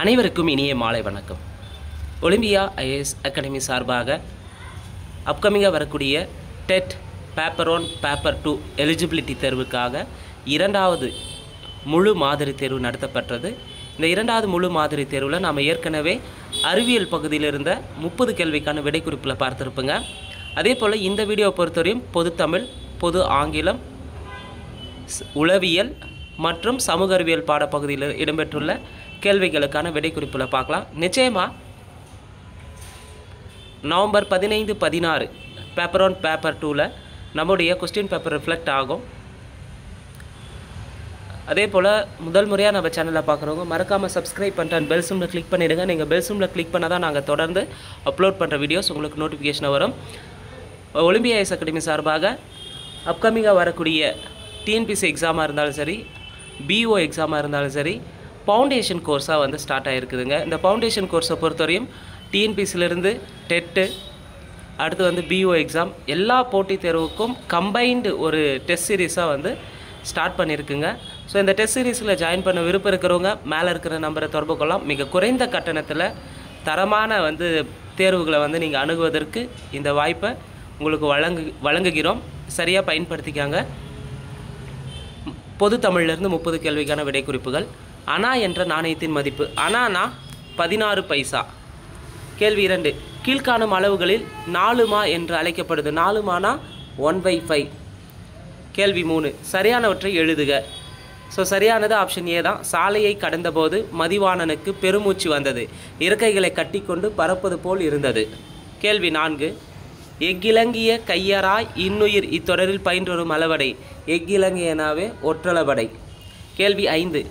அனைவருக்கும் இனிய மாலை வணக்கம். ஒலிம்பியா ஐஏஎஸ் அகாடமி சார்பாக அப்கமிங்காக வரக்கூடிய டெட் பேப்பர் 1 பேப்பர் 2 எலிஜிபிலிட்டி தேர்வுக்காக இரண்டாவது முழு மாதிரி தேர்வு நடத்தப்பட்டது. இந்த இரண்டாவது முழு மாதிரி தேர்வில் நாம் ஏற்கனவே அறிவியல் பகுதியில் இருந்த 30 கேள்விக்கான விடைக்குறிப்பில் பார்த்துருப்போங்க. அதே போல் இந்த வீடியோவை பொறுத்தவரையும் பொது தமிழ், பொது ஆங்கிலம், உளவியல் மற்றும் சமூக அறிவியல் பாடப்பகுதியில் இடம்பெற்றுள்ள கேள்விகளுக்கான விடைக்குறிப்பில் பார்க்கலாம். நிச்சயமாக நவம்பர் 15, 16 பேப்பர் 1 பேப்பர் 2ல் நம்முடைய கொஸ்டின் பேப்பர் ரிஃப்ளெக்ட் ஆகும். அதே போல் முதல் முறையாக நம்ம சேனலில் பார்க்குறவங்க மறக்காமல் சப்ஸ்கிரைப் பண்ணிட்டு பெல் சிம்பில் கிளிக் பண்ணிவிடுங்க. நீங்கள் பெல் சிம்பில் கிளிக் பண்ணால் தான் நாங்கள் தொடர்ந்து அப்லோட் பண்ணுற வீடியோஸ் உங்களுக்கு நோட்டிஃபிகேஷன் வரும். ஒலிம்பியா ஐஏஎஸ் அகாடமி சார்பாக அப்கமிங்காக வரக்கூடிய டிஎன்பிசி எக்ஸாமாக இருந்தாலும் சரி, பிஓ எக்ஸாமாக இருந்தாலும் சரி, ஃபவுண்டேஷன் கோர்ஸாக ஸ்டார்ட் ஆகிருக்குதுங்க. இந்த ஃபவுண்டேஷன் கோர்ஸை பொறுத்தவரையும் டிஎன்பிசிலேருந்து டெட்டு, அடுத்து பிஓ எக்ஸாம், எல்லா போட்டித் தேர்வுக்கும் கம்பைன்டு ஒரு டெஸ்ட் சீரீஸாக ஸ்டார்ட் பண்ணியிருக்குங்க. ஸோ இந்த டெஸ்ட் சீரீஸில் ஜாயின் பண்ண விருப்பம் இருக்கிறவங்க மேலே இருக்கிற நம்பரை தொடர்பு கொள்ளலாம். மிக குறைந்த கட்டணத்தில் தரமான தேர்வுகளை நீங்கள் அணுகுவதற்கு இந்த வாய்ப்பை உங்களுக்கு வழங்குகிறோம். சரியாக பயன்படுத்திக்காங்க. பொது தமிழிலிருந்து 30 கேள்விக்கான விடைக்குறிப்புகள். அணா என்ற நாணயத்தின் மதிப்பு. அணானா 16 பைசா. கேள்வி 2, கீழ்காணும் அளவுகளில் 4 மா என்று அழைக்கப்படுது. 4 மானா 1/5. கேள்வி 3, சரியானவற்றை எழுதுக. ஸோ சரியானது ஆப்ஷன் ஏ தான். சாலையை கடந்தபோது மதிவாணனுக்கு பெருமூச்சு வந்தது, இறக்கைகளை கட்டிக்கொண்டு பறப்பது போல் இருந்தது. கேள்வி 4, எக்கிலங்கிய கையராய் இன்னுயிர் இத்தொடரில் பயின்றொரும் அளவடை. எக்கிலங்கியனாவே ஒற்றளவடை. கேள்வி 5,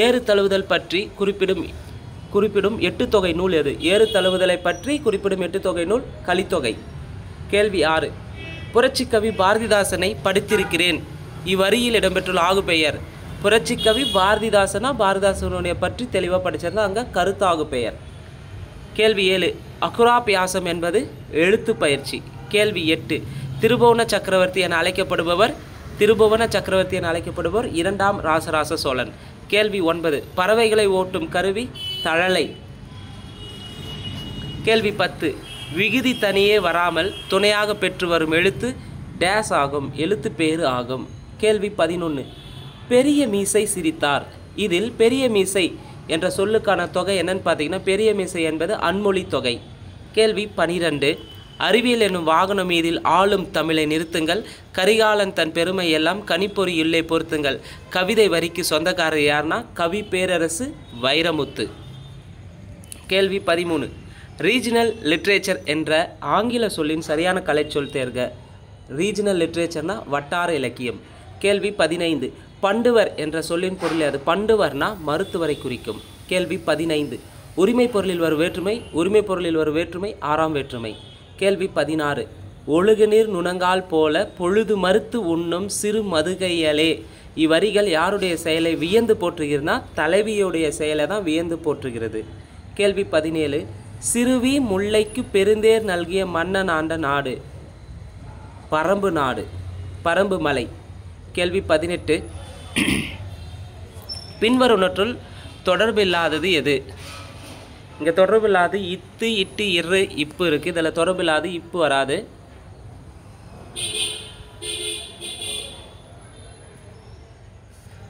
ஏறு தழுவுதல் பற்றி குறிப்பிடும் 8 தொகை நூல் எது? ஏறு தழுவுதலை பற்றி குறிப்பிடும் 8 தொகை நூல் கலித்தொகை. கேள்வி 6, புரட்சிக்கவி பாரதிதாசனை படித்திருக்கிறேன், இவ்வரியில் இடம்பெற்றுள்ள ஆகு பெயர். புரட்சிக்கவி பாரதிதாசனா பாரதிதாசனுடைய பற்றி தெளிவாக படிச்சிருந்தா அங்கே கருத்தாகு பெயர். கேள்வி 7, அகுராபியாசம் என்பது எழுத்து பயிற்சி. கேள்வி 8, திருபுவன சக்கரவர்த்தி என அழைக்கப்படுபவர் 2ஆம் ராசராச சோழன். கேள்வி 9, பறவைகளை ஓட்டும் கருவி தழலை. கேள்வி 10, விகுதி தனியே வராமல் துணையாக பெற்று வரும் எழுத்து டேஸ் ஆகும், எழுத்து பேறு ஆகும். கேள்வி 11, பெரிய மீசை சிரித்தார். இதில் பெரிய மீசை என்ற சொல்லுக்கான தொகை என்னன்னு பார்த்தீங்கன்னா பெரிய மீசை என்பது அன்மொழி தொகை. கேள்வி 12, அறிவியல் என்னும் வாகனம் மீதில் ஆளும் தமிழை நிறுத்துங்கள், கரிகாலன் தன் பெருமை எல்லாம் கனிப்பொறி இல்லே பொறுத்துங்கள். கவிதை வரிக்கு சொந்தக்காரர் யார்னா கவி பேரரசு வைரமுத்து. கேள்வி 13, ரீஜனல் லிட்ரேச்சர் என்ற ஆங்கில சொல்லின் சரியான கலைச்சொல் தேர்க. ரீஜனல் லிட்ரேச்சர்னா வட்டார இலக்கியம். கேள்வி 15, பண்டுவர் என்ற சொல்லின் பொருள் அது? பண்டுவர்னா மருத்துவரை குறிக்கும். கேள்வி 15, உரிமை பொருளில் வரும் வேற்றுமை. உரிமை பொருளில் வரும் வேற்றுமை 6ஆம் வேற்றுமை. கேள்வி 16, ஒழுகுநீர் நுணங்கால் போல பொழுது மறுத்து உண்ணும் சிறு மதுகையலே. இவ்வரிகள் யாருடைய செயலை வியந்து போற்றுகிறதுனா தலைவியுடைய செயலை தான் வியந்து போற்றுகிறது. கேள்வி 17, சிறுவி முல்லைக்கு பெருந்தேர் நல்கிய மன்னன் ஆண்ட நாடு பரம்பு நாடு, பரம்பு மலை. கேள்வி 18, பின்வருவனற்றுள் தொடர்பில்லாதது எது? இங்கே தொடர்பில்லாது இத்து, இட்டு, இரு, இப்பு இருக்குது. இதில் தொடர்பில்லாது இப்பு வராது.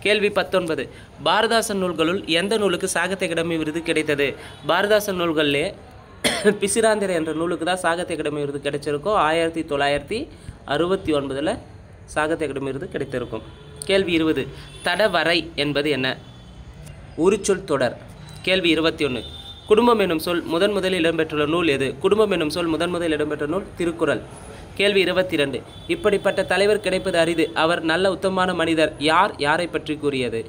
கேள்வி 19, பாரதிதாசன் நூல்களுள் எந்த நூலுக்கு சாகித்ய அகாடமி விருது கிடைத்தது? பாரதிதாசன் நூல்களிலே பிசிராந்திர என்ற நூலுக்கு தான் சாகித்ய அகாடமி விருது கிடைச்சிருக்கும். 1969 சாகித்ய அகாடமி விருது கிடைத்திருக்கும். கேள்வி 20, தடவரை என்பது என்ன? உரிச்சொல் தொடர். கேள்வி 21, குடும்பம் என்னும் சொல் முதலில் இடம்பெற்றுள்ள நூல் எது? குடும்பம் என்னும் சொல் முதலில் இடம்பெற்ற நூல் திருக்குறள். கேள்வி 22, இப்படிப்பட்ட தலைவர் கிடைப்பது அரிது, அவர் நல்ல உத்தமமான மனிதர். யாரை பற்றி கூறியது?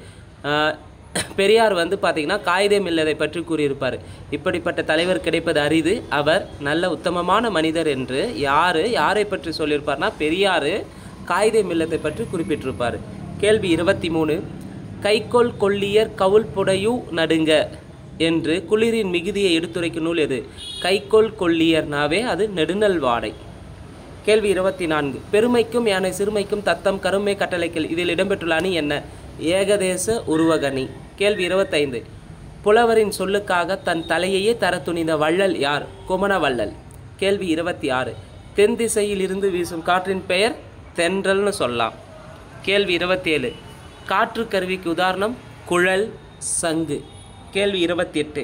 பெரியார் பார்த்திங்கன்னா காகிதம் இல்லதை பற்றி கூறியிருப்பார். இப்படிப்பட்ட தலைவர் கிடைப்பது அரிது, அவர் நல்ல உத்தமமான மனிதர் என்று யாரை பற்றி சொல்லியிருப்பார்னா பெரியார் காகிதம் இல்லத்தை பற்றி குறிப்பிட்டிருப்பார். கேள்வி 23, கைக்கோள் கொள்ளியர் கவுள் புடையூ நடுங்க என்று குளிரின் மிகுதியை எடுத்துரைக்கும் நூல் எது? கைக்கோள் கொள்ளியர்னாவே அது நெடுநல் வாடை. கேள்வி 24, பெருமைக்கும் யானை சிறுமைக்கும் தத்தம் கருமை கட்டளைகள். இதில் இடம்பெற்றுள்ள அணி என்ன? ஏகதேச உருவகணி. கேள்வி 25, புலவரின் சொல்லுக்காக தன் தலையையே தர துணிந்த வள்ளல் யார்? குமணவள்ளல். கேள்வி 26. தென் திசையில் இருந்து வீசும் காற்றின் பெயர் தென்றல்னு சொல்லலாம். கேள்வி 27. காற்று கருவிக்கு உதாரணம் குழல், சங்கு. கேள்வி 28.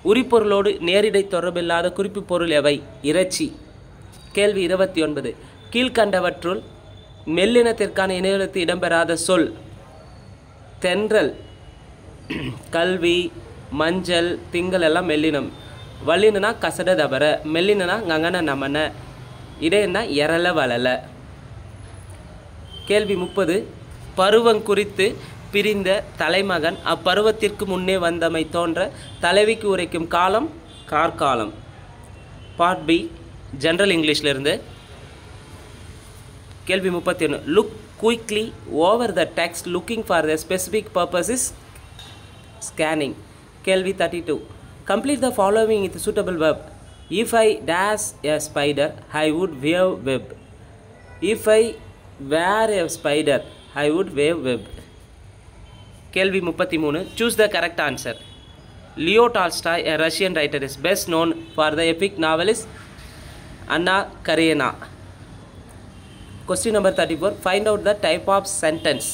உரிப்பொருளோடு நேரிடை தொடர்பில்லாத குறிப்பு பொருள் எவை? இறைச்சி. கேள்வி 29. கீழ்கண்டவற்றுள் மெல்லினத்திற்கான இணையெழுத்து இடம்பெறாத சொல்? தென்றல், கல்வி, மஞ்சள், திங்கள் எல்லாம் மெல்லினம். வல்லினா கசட தபர, மெல்லினா கங்கன நமன, இடையன்னா எரல வளல. கேள்வி 30. பருவங்குறித்து பிரிந்த தலைமகன் அப்பருவத்திற்கு முன்னே வந்தமை தோன்ற தலைவிக்கு உரைக்கும் காலம் கார்காலம். பார்ட் பி ஜென்ரல் இங்கிலீஷ்லேருந்து. கேள்வி 31. Look quickly over the text looking for the specific purpose is scanning. கேள்வி 32. Complete the following with suitable web. If I dash a spider I would weave web. If I were a spider I would weave web. கேள்வி 33. Choose the correct answer. Leo Tolstoy, a Russian writer, is best known for the epic novelist Anna Karenina. Question number 34. Find out the type of sentence.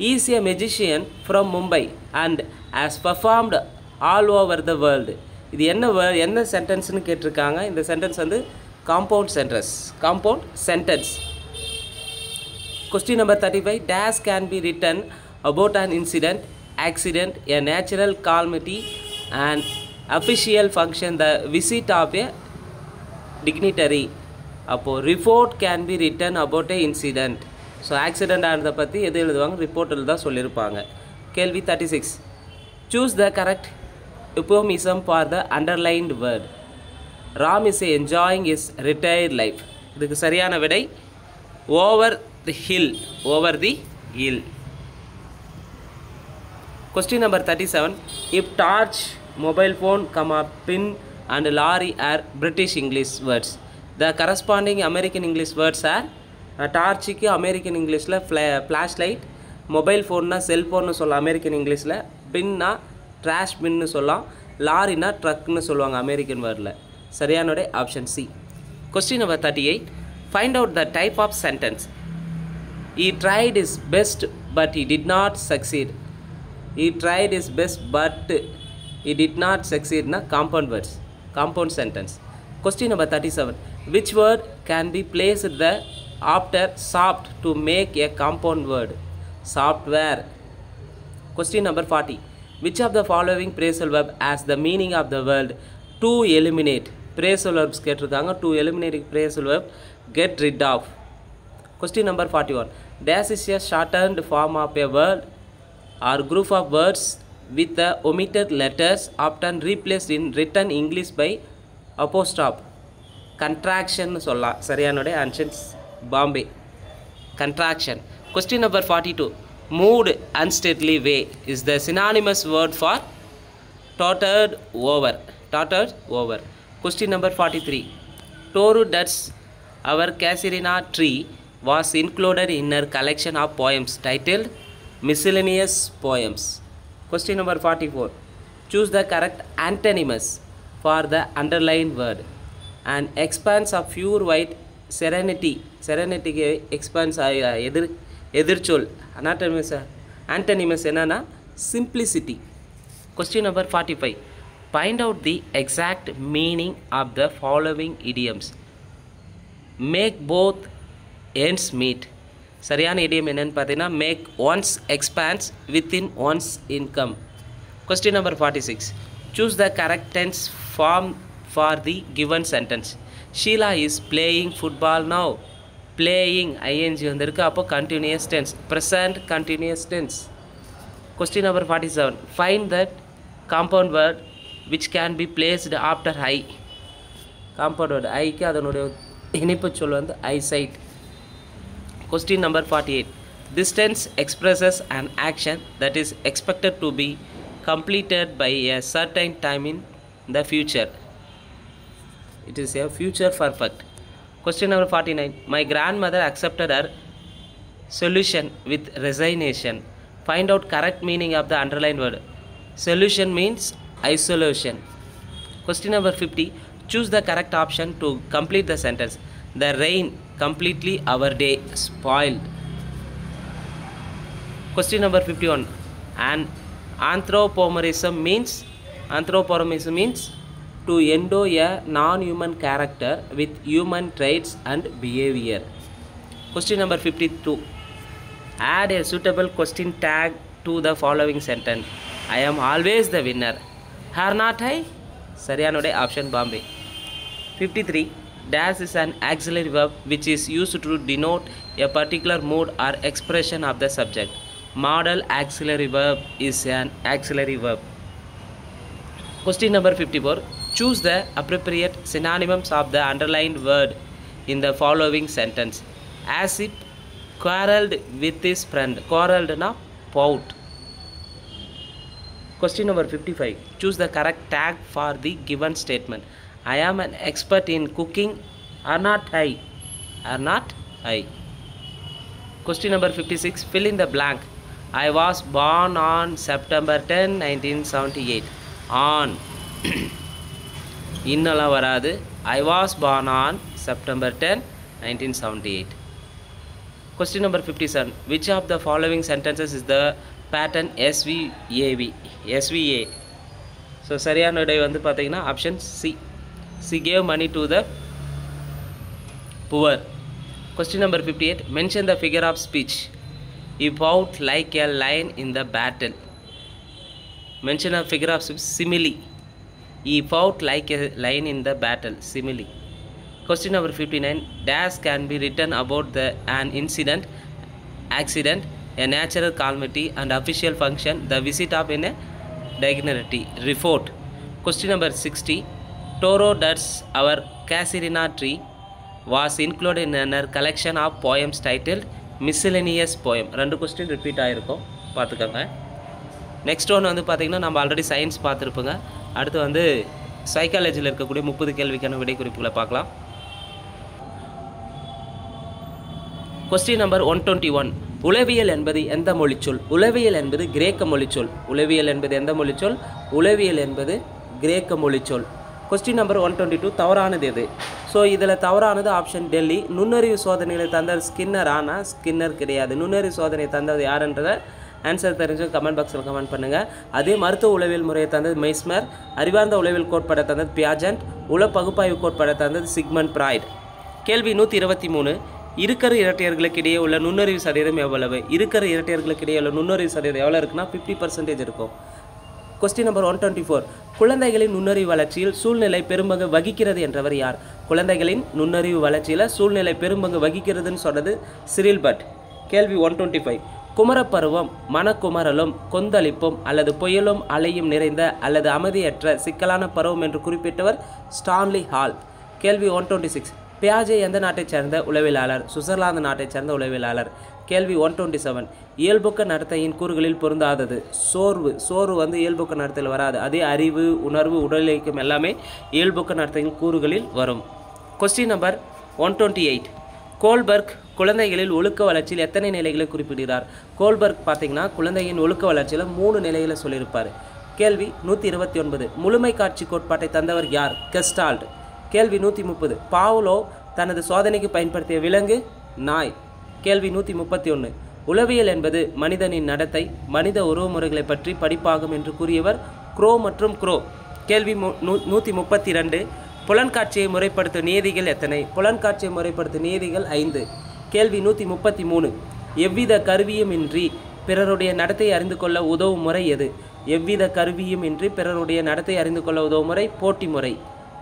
He is a magician from Mumbai and has performed all over the world. இது என்ன சென்டென்ஸ்னு கேட்டிருக்காங்க. இந்த sentence வந்து compound sentence. Question number 35. Dash can be written about an incident, accident, a natural calamity, an official function, the visit of a dignitary. அப்போது report can be written about a incident. So accident ஆனதை பற்றி எது எழுதுவாங்க? ரிப்போர்ட்டில் தான் சொல்லியிருப்பாங்க. கேள்வி 36. Choose the correct euphemism for the underlined word. Ram is enjoying is retired life. இதுக்கு சரியான விடை over the hill. Over the hill. Question number 37. If torch, mobile phone, pin and lorry are British English words, the corresponding American English words are டார்ச்சுக்கு American இங்கிலீஷில் flashlight, mobile ஃபோன்னா செல்ஃபோன்னு சொல்லலாம் American இங்கிலீஷில், பின்னா ட்ராஷ் பின்னு சொல்லலாம், லாரினா ட்ரக்னு சொல்லுவாங்க American வேர்டில். சரியானோட option C. Question number 38. Find out the type of sentence. He tried his best but he did not succeed. He tried his best but he did not succeed na compound words, compound sentence. Question number 37. Which word can be placed the after soft to make a compound word? Software. Question number 40. Which of the following phrasal verb has the meaning of the word to eliminate? Phrasal verbs கேட்டிருக்காங்க. To eliminate phrasal verb get rid of. Question number 41. Dash is a shortened form of a word or group of words with the omitted letters often replaced in written English by apostrophe. Contraction சொல்லலாம். சரியானோட answer Bombay. Contraction. Question number 42. Moved unsteadily way is the synonymous word for tottered over. Tottered over. Question number 43. Toru Dutt's Our Casuarina Tree was included in her collection of poems titled Miscellaneous Poems. Question number 44. Choose the correct antonyms for the underlined word. An expanse of pure white serenity. Serenity ke expanse எதிர்ச்சொல். Antonyms என்னன்னா simplicity. Question number 45. Find out the exact meaning of the following idioms. Make both ends meet. சரியான idiom என்னன்னு பார்த்தீங்கன்னா make one's expense within one's income. Question number 46. Choose the correct tense form for the given sentence. Sheila is playing football now. Playing ing வந்திருக்கு, அப்போ continuous tense, present continuous tense. Question number 47. Find that compound word which can be placed after I. Compound word ஐக்கு அதனுடைய இணைப்பு சொல் வந்து eyesight. Question number 48. This tense expresses an action that is expected to be completed by a certain time in the future. It is a future perfect. Question number 49. My grandmother accepted her solution with resignation. Find out correct meaning of the underlined word. Solution means isolation. Question number 50. Choose the correct option to complete the sentence. The rain completely our day spoiled. Question number 51. An anthropomorphism means to endow a non-human character with human traits and behavior. Question number 52. Add a suitable question tag to the following sentence. I am always the winner. Are not I? சரியானோட option Bombay. 53. Dash is an auxiliary verb which is used to denote a particular mood or expression of the subject. Modal auxiliary verb is an auxiliary verb. Question number 54. Choose the appropriate synonyms of the underlined word in the following sentence. Asip quarreled with his friend. Quarreled na pout. Question number 55. Choose the correct tag for the given statement. I am an expert in cooking. Are not I? Are not I? Question number 56. Fill in the blank. I was born on September 10, 1978. On. இன்னெல்லாம் வராது. I was born on September 10, 1978. Question number 57. Which of the following sentences is the pattern SVA? So சரியான விடை வந்து பார்த்தீங்கன்னா option C. She gave money to the poor. Question number 58. Mention the figure of speech. He fought like a lion in the battle. Mention a figure of speech. Simile. He fought like a lion in the battle. Simile. Question number 59. Dash can be written about an incident, accident, a natural calamity, and official function, the visit of a dignitary. Report. Question number 60. Toro Dutt's Our Casuarina Tree was included in a collection of poems titled Miscellaneous Poem. ரெண்டு question repeat ஆகிருக்கும், பார்த்துக்கோங்க. Next ஒன்று வந்து பார்த்திங்கன்னா நம்ம already science பார்த்துருப்போங்க. அடுத்து வந்து சைக்காலஜியில் இருக்கக்கூடிய 30 கேள்விக்கான விடை குறிப்புகளை பார்க்கலாம். Question number 121. உளவியல் என்பது எந்த மொழிச்சொல்? உளவியல் என்பது கிரேக்க மொழிச்சொல். உளவியல் என்பது எந்த மொழிச்சொல்? உளவியல் என்பது கிரேக்க மொழிச்சொல். Question number 122. தவறானது எது? ஸோ இதில் தவறானது ஆப்ஷன் டெல்லி. நுண்ணறிவு சோதனைகளை தந்தது ஸ்கின்னர். ஆனால் ஸ்கின்னர் கிடையாது. நுண்ணறிவு சோதனை தந்தது யாருன்றதை ஆன்சர் தெரிஞ்சு கமெண்ட் பாக்ஸில் கமெண்ட் பண்ணுங்கள். அதே மருத்துவ உளவியல் முறையை தந்தது மெய்ஸ்மர். அறிவார்ந்த உளவியல் கோட்பாடை தந்தது பியாஜென்ட். உள பகுப்பாய்வு கோட்பாடை தந்தது சிக்மண்ட் ஃப்ராய்ட். கேள்வி 123. இருக்கரு இரட்டையர்களுக்கு இடையே உள்ள நுண்ணறிவு சதவீதம் எவ்வளவு? இருக்கரு இரட்டையர்களுக்கு இடையே உள்ள நுண்ணறிவு சதவீதம் எவ்வளோ இருக்குன்னா 50% இருக்கும். Question number 124. குழந்தைகளின் நுண்ணறிவு வளர்ச்சியில் சூழ்நிலை பெரும்பங்கு வகிக்கிறது என்றவர் யார்? குழந்தைகளின் நுண்ணறிவு வளர்ச்சியில் சூழ்நிலை பெரும்பங்கு வகிக்கிறதுன்னு சொன்னது சிரில் பட். கேள்வி 125. குமரப்பருவம் மனக்குமரலும் கொந்தளிப்பும் அல்லது புயலும் அலையும் நிறைந்த அல்லது அமைதியற்ற சிக்கலான பருவம் என்று குறிப்பிட்டவர் ஸ்டான்லி ஹால். கேள்வி 126. பியாஜே எந்த நாட்டைச் சேர்ந்த உளவியலாளர்? சுவிட்சர்லாந்து நாட்டைச் சேர்ந்த உளவியலாளர். கேள்வி 127. இயல்புக்க நடத்தையின் கூறுகளில் பொருந்தாதது. சோர்வு வந்து இயல்புக்க நடத்தையில் வராது. அதே அறிவு, உணர்வு, உடல் இயக்கம் எல்லாமே இயல்புக்க நடத்தையின் கூறுகளில் வரும். Question number 128. கோல்பர்க் குழந்தைகளில் ஒழுக்க வளர்ச்சியில் எத்தனை நிலைகளை குறிப்பிடுகிறார்? கோல்பர்க் பார்த்தீங்கன்னா குழந்தையின் ஒழுக்க வளர்ச்சியில் 3 நிலைகளை சொல்லியிருப்பார். கேள்வி 129. முழுமை காட்சி கோட்பாட்டை தந்தவர் யார்? கெஸ்டால்ட். கேள்வி 130. பாவ்லோ தனது சோதனைக்கு பயன்படுத்திய விலங்கு நாய். கேள்வி 131. உளவியல் என்பது மனிதனின் நடத்தை, மனித உறவுமுறைகளை பற்றி படிப்பாகும் என்று கூறியவர் க்ரோ மற்றும் க்ரோ. கேள்வி 132. புலன்காட்சியை முறைப்படுத்தும் நியதிகள் எத்தனை? புலன்காட்சியை முறைப்படுத்தும் நியதிகள் 5. கேள்வி 133. எவ்வித கருவியுமின்றி பிறருடைய நடத்தை அறிந்து கொள்ள உதவும் முறை எது? எவ்வித கருவியுமின்றி பிறருடைய நடத்தை அறிந்து கொள்ள உதவும் முறை போட்டி முறை.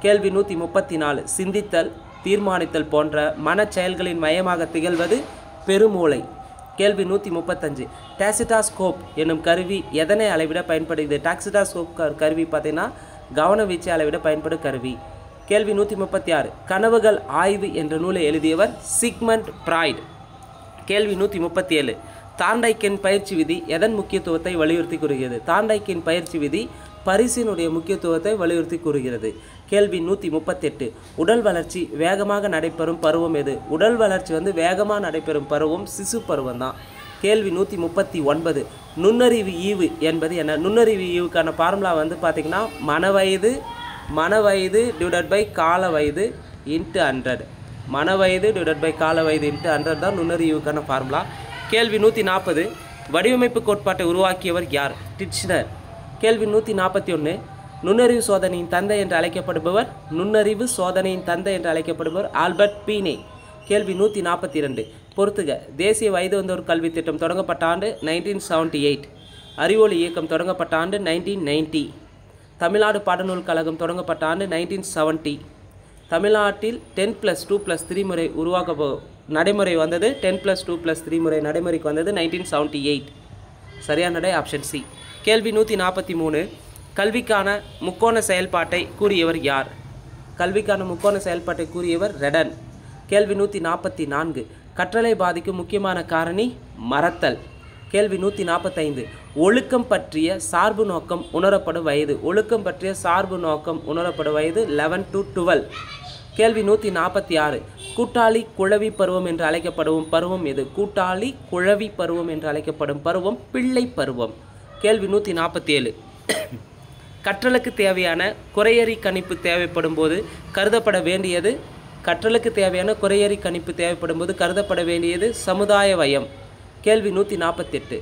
கேள்வி 134. சிந்தித்தல், தீர்மானித்தல் போன்ற மன செயல்களின் மையமாக திகழ்வது பெருமூளை. கேள்வி 135. டாசிடாஸ்கோப் என்னும் கருவி எதனை அளவிட பயன்படுகிறது? டாசிடாஸ்கோப் கருவி பார்த்தீங்கன்னா கவன வீச்சை அளவிட பயன்படும் கருவி. கேள்வி 136. கனவுகள் ஆய்வு என்ற நூலை எழுதியவர் சிக்மண்ட் ஃப்ராய்ட். கேள்வி 137. தாண்டைக்கின் பயிற்சி விதி எதன் முக்கியத்துவத்தை வலியுறுத்தி கூறுகிறது? தாண்டைக்கின் பயிற்சி விதி பரிசினுடைய முக்கியத்துவத்தை வலியுறுத்தி கூறுகிறது. கேள்வி 138. உடல் வளர்ச்சி வேகமாக நடைபெறும் பருவம் எது? உடல் வளர்ச்சி வந்து வேகமாக நடைபெறும் பருவம் சிசு பருவம் தான். கேள்வி 139 நுண்ணறிவு ஈவு என்பது என்ன? நுண்ணறிவு ஈவுக்கான ஃபார்முலா வந்து பார்த்திங்கன்னா மனவயது டிவைடட் பை கால வயது இன்ட்டு 100. மனவயது டிவைடட் பை கால வயது இன்ட்டு 100 தான் நுண்ணறிவுக்கான ஃபார்முலா. கேள்வி 140 வடிவமைப்பு கோட்பாட்டை உருவாக்கியவர் யார்? டிட்ச்னர். கேள்வி 141 நுண்ணறிவு சோதனையின் தந்தை என்று அழைக்கப்படுபவர் ஆல்பர்ட் பீனே. கேள்வி 142 பொறுத்துக. தேசிய வயது வந்தோர் கல்வி திட்டம் தொடங்கப்பட்ட ஆண்டு 1978. அறிவொளி இயக்கம் தொடங்கப்பட்ட ஆண்டு 1990. தமிழ்நாடு பாடநூல் கழகம் தொடங்கப்பட்ட ஆண்டு 1970. தமிழ்நாட்டில் 10+2+3 முறை நடைமுறை வந்தது. 10+2+3 முறை நடைமுறைக்கு வந்தது 1978. சரியான விடை ஆப்ஷன் சி. கேள்வி 143 கல்விக்கான முக்கோண செயல்பாட்டை கூறியவர் யார்? கல்விக்கான முக்கோண செயல்பாட்டை கூறியவர் ரெடன். கேள்வி 144 கற்றலை பாதிக்கும் முக்கியமான காரணி மறத்தல். கேள்வி 145 ஒழுக்கம் பற்றிய சார்பு நோக்கம் உணரப்படும் வயது. 11 to 12. கேள்வி 146 கூட்டாளி குழவி பருவம் என்று அழைக்கப்படும் பருவம் எது? கூட்டாளி குழவி பருவம் என்று அழைக்கப்படும் பருவம் பிள்ளை பருவம். கேள்வி 147 கற்றலுக்கு தேவையான குறையறி கணிப்பு தேவைப்படும் போது கருதப்பட வேண்டியது சமுதாய வயம். கேள்வி 148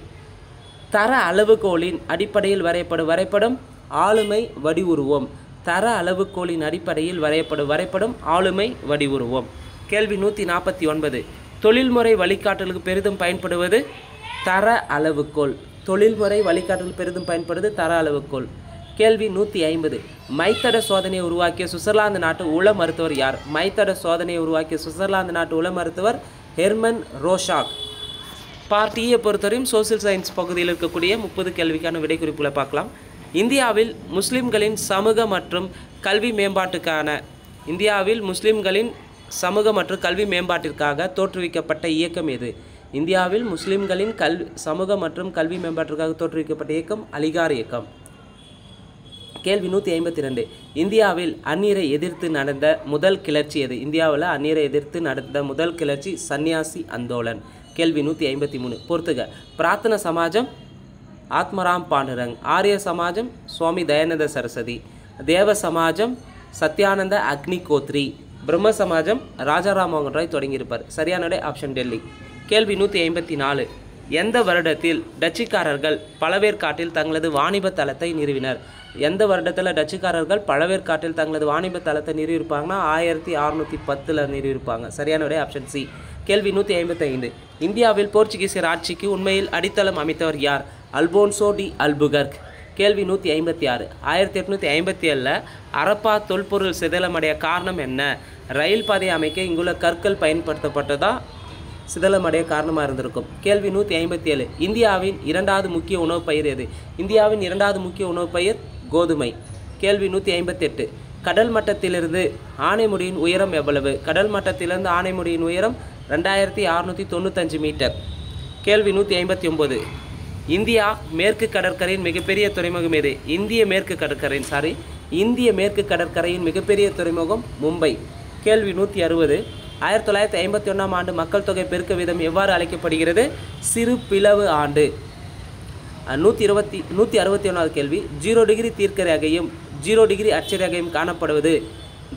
தர அளவுகோலின் அடிப்படையில் வரையப்படும் வரைபடம் ஆளுமை வடிவுருவம். தர அளவுகோலின் அடிப்படையில் வரையப்படும் ஆளுமை வடிவுருவம். கேள்வி 149 தொழில்முறை வழிகாட்டலுக்கு பெரிதும் பயன்படுவது தர அளவுகோல். தர அளவுகோல். கேள்வி 150 மைத்தட சோதனையை உருவாக்கிய சுவிட்சர்லாந்து நாட்டு உள மருத்துவர் யார்? Herman Rorschach. பார்ட் ஈயை பொறுத்தவரையும் சோசியல் சயின்ஸ் பகுதியில் இருக்கக்கூடிய 30 கேள்விக்கான விடைக்குறிப்புகளை பார்க்கலாம். இந்தியாவில் முஸ்லிம்களின் சமூக மற்றும் கல்வி மேம்பாட்டிற்காக தோற்றுவிக்கப்பட்ட இயக்கம் எது? இந்தியாவில் முஸ்லிம்களின் சமூக மற்றும் கல்வி மேம்பாட்டிற்காக தோற்றுவிக்கப்பட்ட இயக்கம் அலிகார் இயக்கம். கேள்வி 152 இந்தியாவில் அந்நியரை எதிர்த்து நடந்த முதல் கிளர்ச்சி எது? சன்னியாசி அந்தோலன். கேள்வி 153 பொறுத்துக. பிரார்த்தன சமாஜம் ஆத்மராம் பாண்டுரங். ஆரிய சமாஜம் சுவாமி தயானந்த சரஸ்வதி. தேவ சமாஜம் சத்யானந்த அக்னிகோத்ரி. பிரம்ம சமாஜம் ராஜாராம் மோகன் ராய் தொடங்கியிருப்பார். சரியான விடை ஆப்ஷன் டெல்லி. கேள்வி 154 எந்த வருடத்தில் டச்சுக்காரர்கள் பழவேற்காட்டில் தங்களது வாணிப தளத்தை நிறுவினர்? எந்த வருடத்தில் டச்சுக்காரர்கள் பழவேற்காட்டில் தங்களது வாணிப தளத்தை நிறுவியிருப்பாங்கன்னா 1610 நிறுவியிருப்பாங்க. சரியான விடை ஆப்ஷன் சி. கேள்வி 155 இந்தியாவில் போர்ச்சுகீசியர் ஆட்சிக்கு உண்மையில் அடித்தளம் அமைத்தவர் யார்? Alfonso de Albuquerque. கேள்வி 156 1857 அரப்பா தொல்பொருள் சிதலமடைய காரணம் என்ன? ரயில் பாதை அமைக்க இங்குள்ள கற்கள் பயன்படுத்தப்பட்டதா சிதலமடைய காரணமாக இருந்திருக்கும். கேள்வி 157 இந்தியாவின் இரண்டாவது முக்கிய உணவுப் பயிர் எது? இந்தியாவின் இரண்டாவது முக்கிய உணவுப் பயிர் கோதுமை. கேள்வி 158 கடல் மட்டத்திலிருந்து ஆனைமுடியின் உயரம் எவ்வளவு? கடல் மட்டத்திலிருந்து ஆனைமுடியின் உயரம் 2695 மீட்டர். கேள்வி 159 இந்தியா மேற்கு கடற்கரையின் மிகப்பெரிய துறைமுகம் எது? இந்திய மேற்கு கடற்கரையின் மிகப்பெரிய துறைமுகம் மும்பை. கேள்வி 160 1951 ஆண்டு மக்கள் தொகை பெருக்க வீதம் எவ்வாறு அழைக்கப்படுகிறது? சிறு பிளவு ஆண்டு. 161வது கேள்வி 0 டிகிரி தீர்க்கரேகையும் 0 டிகிரி அட்சரேகையும் காணப்படுவது.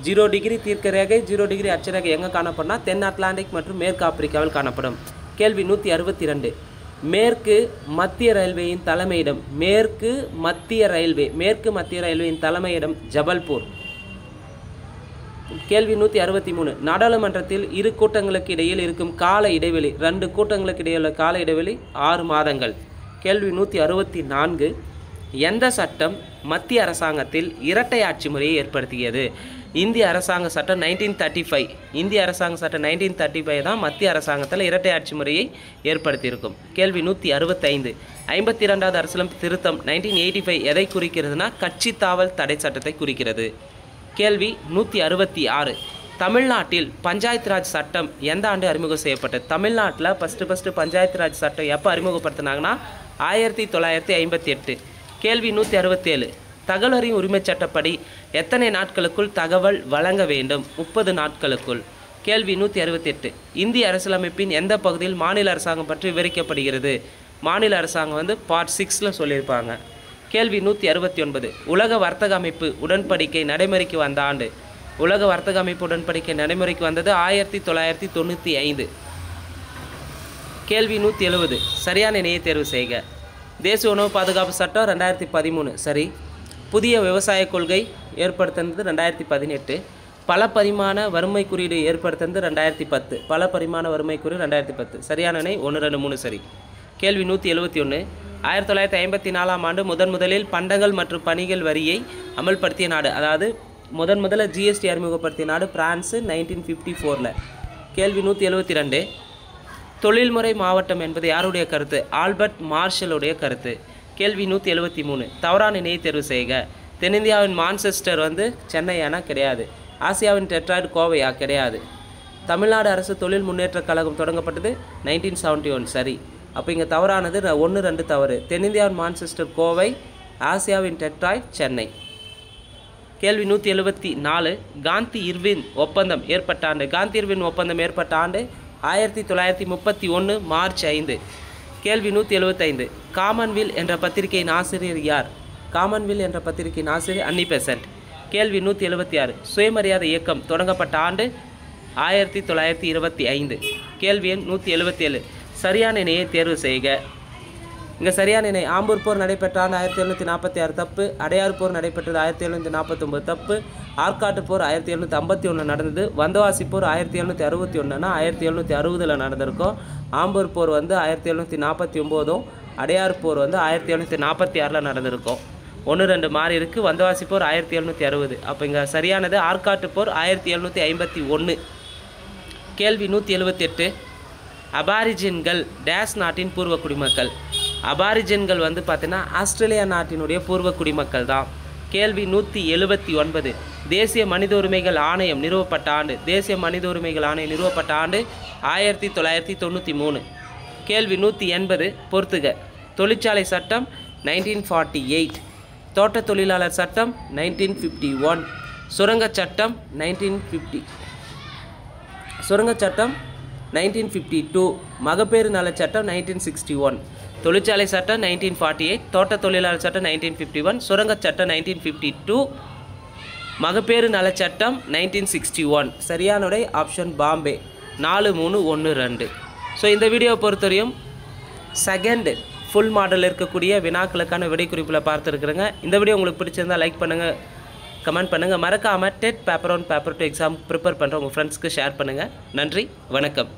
0 டிகிரி தீர்க்கரேகை 0 டிகிரி அட்சரேகை எங்கே காணப்படும்னா தென் அட்லாண்டிக் மற்றும் மேற்கு ஆப்பிரிக்காவில் காணப்படும். கேள்வி 162 மேற்கு மத்திய ரயில்வேயின் தலைமையிடம். மேற்கு மத்திய ரயில்வேயின் தலைமையிடம் ஜபல்பூர். கேள்வி 163 நாடாளுமன்றத்தில் இரு கூட்டங்களுக்கு இடையில் இருக்கும் கால இடைவெளி 2 கூட்டங்களுக்கு இடையிலுள்ள கால இடைவெளி 6 மாதங்கள். கேள்வி 164 எந்த சட்டம் மத்திய அரசாங்கத்தில் இரட்டை ஆட்சி முறையை ஏற்படுத்தியது? இந்திய அரசாங்க சட்டம் 1935 தான் மத்திய அரசாங்கத்தில் இரட்டை ஆட்சி முறையை ஏற்படுத்தியிருக்கும். கேள்வி 165 52வது அரசியலமைப்பு திருத்தம் 1985 எதை குறிக்கிறதுனா கட்சி தாவல் தடை சட்டத்தை குறிக்கிறது. கேள்வி 166 தமிழ்நாட்டில் பஞ்சாயத்து ராஜ் சட்டம் எந்த ஆண்டு அறிமுகம் செய்யப்பட்டது? தமிழ்நாட்டில் ஃபஸ்ட்டு பஞ்சாயத்து ராஜ் சட்டம் எப்போ அறிமுகப்படுத்தினாங்கன்னா 1958. கேள்வி 167 தகவல் அறியும் உரிமை சட்டப்படி எத்தனை நாட்களுக்குள் தகவல் வழங்க வேண்டும்? 30 நாட்களுக்குள். கேள்வி 168. இந்திய அரசியலமைப்பின் எந்த பகுதியில் மாநில அரசாங்கம் பற்றி விவரிக்கப்படுகிறது? மாநில அரசாங்கம் வந்து பார்ட் 6ல் சொல்லியிருப்பாங்க. கேள்வி 169. உலக வர்த்தக அமைப்பு உடன்படிக்கை நடைமுறைக்கு வந்த ஆண்டு? உலக வர்த்தக அமைப்பு உடன்படிக்கை நடைமுறைக்கு வந்தது 1995. கேள்வி 170. சரியான இணையை தேர்வு செய்க. தேசிய உணவு பாதுகாப்பு சட்டம் 2013 சரி. புதிய விவசாய கொள்கை ஏற்படுத்தினது 2018. பல பரிமாண வறுமை குறியீடு ஏற்படுத்தினது 2010. பல பரிமாண வறுமை குறியீடு 2010. சரியான இணை 1, 2, 3 சரி. கேள்வி 171. 1954ஆம் ஆண்டு முதலில் பண்டங்கள் மற்றும் பணிகள் வரியை அமல்படுத்திய நாடு? அதாவது முதல்ல ஜிஎஸ்டி அறிமுகப்படுத்திய நாடு பிரான்ஸு 1954. கேள்வி 172. தொழில்முறை மாவட்டம் என்பது யாருடைய கருத்து? ஆல்பர்ட் மார்ஷலுடைய கருத்து. கேள்வி 173. தவறான இணையை தேர்வு செய்க. தென்னிந்தியாவின் மான்செஸ்டர் வந்து சென்னையானா? கிடையாது. ஆசியாவின் டெட்ராய்டு கோவையா? கிடையாது. தமிழ்நாடு அரசு தொழில் முன்னேற்றக் கழகம் தொடங்கப்பட்டது 1971 சரி. அப்போ இங்கே தவறானது 1, 2 தவறு. தென்னிந்தியாவின் மான்செஸ்டர் கோவை, ஆசியாவின் டெட்ராய்டு சென்னை. கேள்வி 174. காந்தி இர்வின் ஒப்பந்தம் ஏற்பட்ட ஆண்டு? காந்தி இர்வின் ஒப்பந்தம் ஏற்பட்ட ஆண்டு 1931 மார்ச் 5. கேள்வி 175. காமன்வெல்த் என்ற பத்திரிகையின் ஆசிரியர் யார்? காமன்வெல்த் என்ற பத்திரிகையின் ஆசிரியர் அன்னி பெசன்ட். கேள்வி 176. சுயமரியாதை இயக்கம் தொடங்கப்பட்ட ஆண்டு 1925. கேள்வி எண் 177. சரியான இணையை தேர்வு செய்க. இங்கே சரியான இணை ஆம்பூர் போர் நடைபெற்ற ஆண்டு 1746 தப்பு. அடையாறு போர் நடைபெற்றது 1749 தப்பு. ஆற்காட்டு போர் 1751 நடந்தது. வந்தவாசி போர் 1761னா 1760 நடந்திருக்கும். ஆம்பூர் போர் வந்து 1749, அடையாறு போர் வந்து 1746 நடந்திருக்கும். 1, 2 மாறி இருக்குது. வந்தவாசி போர் 1760. அப்போ இங்கே சரியானது ஆற்காட்டு போர் 1751. கேள்வி 178. அபாரிஜின்கள் டேஸ் நாட்டின் பூர்வ குடிமக்கள்? அபாரிஜின்கள் வந்து பார்த்தீங்கன்னா ஆஸ்திரேலியா நாட்டினுடைய பூர்வ குடிமக்கள் தான். கேள்வி 179. தேசிய மனித உரிமைகள் ஆணையம் நிறுவப்பட்ட ஆண்டு? தேசிய மனித உரிமைகள் ஆணையம் நிறுவப்பட்ட ஆண்டு 1993. கேள்வி 180. பொறுத்துக. தொழிற்சாலை சட்டம் 1948. தோட்ட தொழிலாளர் சட்டம் 1951. சுரங்க சட்டம் 1950. சுரங்க சட்டம் 1952. மகப்பேறு நல சட்டம் 1961. தொழிற்சாலை சட்டம் 1948. தோட்ட தொழிலாளர் சட்டம் 1951. சுரங்க சட்டம் 1952. மகப்பேறு நல சட்டம் 1961. சரியானுடைய ஆப்ஷன் பாம்பே. 4, 3, 1, 2. ஸோ இந்த வீடியோவை பொறுத்தவரையும் செகண்ட் ஃபுல் மாடல் இருக்கக்கூடிய வினாக்களுக்கான விடை குறிப்பில் பார்த்துருக்குறேங்க. இந்த வீடியோ உங்களுக்கு பிடிச்சிருந்தால் லைக் பண்ணுங்கள், கமெண்ட் பண்ணுங்கள். மறக்காமல் dead paper 1 paper 2 exam prepare பண்ணுற உங்கள் ஃப்ரெண்ட்ஸ்க்கு ஷேர் பண்ணுங்கள். நன்றி, வணக்கம்.